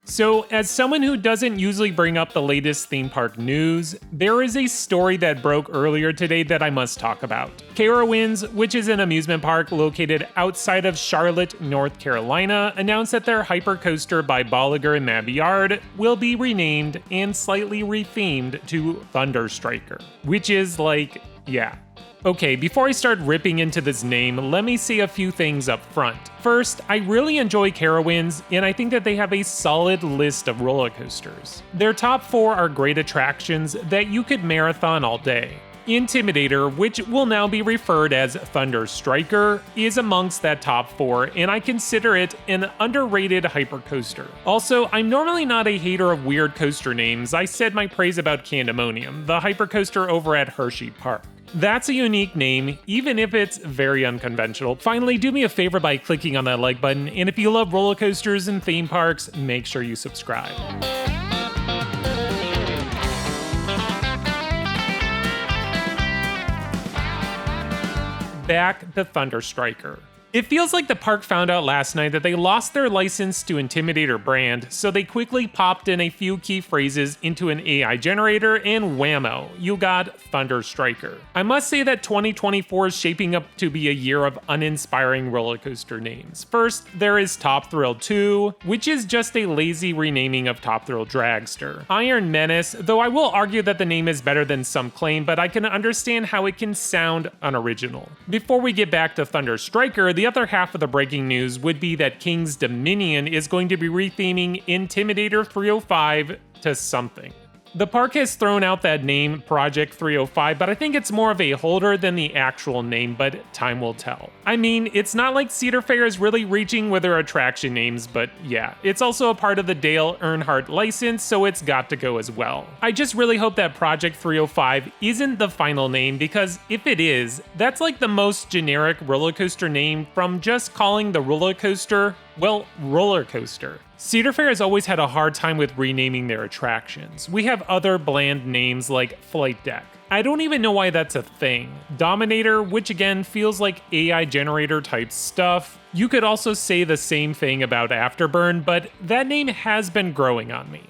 So, as someone who doesn't usually bring up the latest theme park news, there is a story that broke earlier today that I must talk about. Carowinds, which is an amusement park located outside of Charlotte, North Carolina, announced that their hypercoaster by Bolliger Mabillard will be renamed and slightly rethemed to Thunder Striker, which is like, yeah. Okay, before I start ripping into this name, let me say a few things up front. First, I really enjoy Carowinds, and I think that they have a solid list of roller coasters. Their top 4 are great attractions that you could marathon all day. Intimidator, which will now be referred as Thunder Striker, is amongst that top 4, and I consider it an underrated hypercoaster. Also, I'm normally not a hater of weird coaster names. I said my praise about Candemonium, the hypercoaster over at Hershey Park. That's a unique name, even if it's very unconventional. Finally, do me a favor by clicking on that like button, and if you love roller coasters and theme parks, make sure you subscribe. Back to Thunder Striker. It feels like the park found out last night that they lost their license to Intimidator brand, so they quickly popped in a few key phrases into an AI generator, and whammo, you got Thunder Striker. I must say that 2024 is shaping up to be a year of uninspiring roller coaster names. First, there is Top Thrill 2, which is just a lazy renaming of Top Thrill Dragster. Iron Menace, though I will argue that the name is better than some claim, but I can understand how it can sound unoriginal. Before we get back to Thunder Striker, the other half of the breaking news would be that King's Dominion is going to be retheming Intimidator 305 to something. The park has thrown out that name, Project 305, but I think it's more of a holder than the actual name, but time will tell. I mean, it's not like Cedar Fair is really reaching with their attraction names, but yeah, it's also a part of the Dale Earnhardt license, so it's got to go as well. I just really hope that Project 305 isn't the final name, because if it is, that's like the most generic roller coaster name from just calling the roller coaster, well, roller coaster. Cedar Fair has always had a hard time with renaming their attractions. We have other bland names like Flight Deck. I don't even know why that's a thing. Dominator, which again feels like AI generator type stuff. You could also say the same thing about Afterburn, but that name has been growing on me.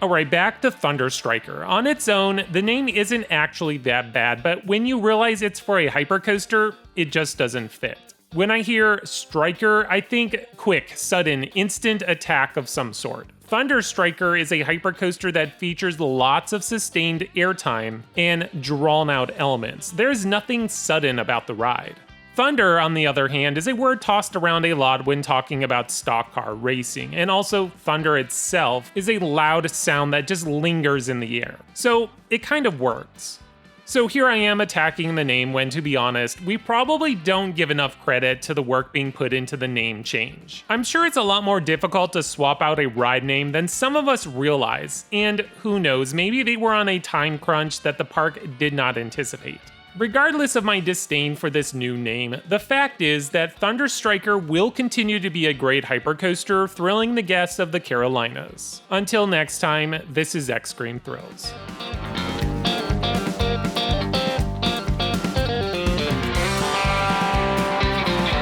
Alright, back to Thunder Striker. On its own, the name isn't actually that bad, but when you realize it's for a hypercoaster, it just doesn't fit. When I hear Striker, I think quick, sudden, instant attack of some sort. Thunder Striker is a hypercoaster that features lots of sustained airtime and drawn-out elements. There's nothing sudden about the ride. Thunder, on the other hand, is a word tossed around a lot when talking about stock car racing, and also thunder itself is a loud sound that just lingers in the air. So it kind of works. So here I am attacking the name when, to be honest, we probably don't give enough credit to the work being put into the name change. I'm sure it's a lot more difficult to swap out a ride name than some of us realize, and who knows, maybe they were on a time crunch that the park did not anticipate. Regardless of my disdain for this new name, the fact is that Thunder Striker will continue to be a great hypercoaster, thrilling the guests of the Carolinas. Until next time, this is X Screen Thrills.